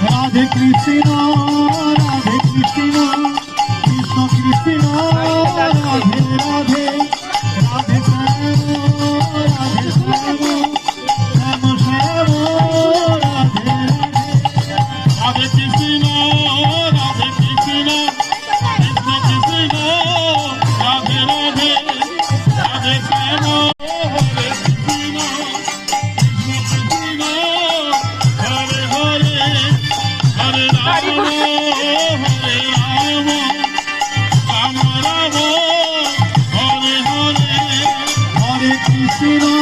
Radhe Krishna Radhe Krishna Krishna Krishna Radhe Radhe Radhe Shyam Radhe Shyam Shyam Shyam Radhe Radhe Krishna Radhe Krishna Krishna Krishna Radhe Radhe Radhe Shyam Hare Krishna Krishna Krishna Hare Hare Hare Ram Hare Ram Ram Ram Hare Hare Hare Krishna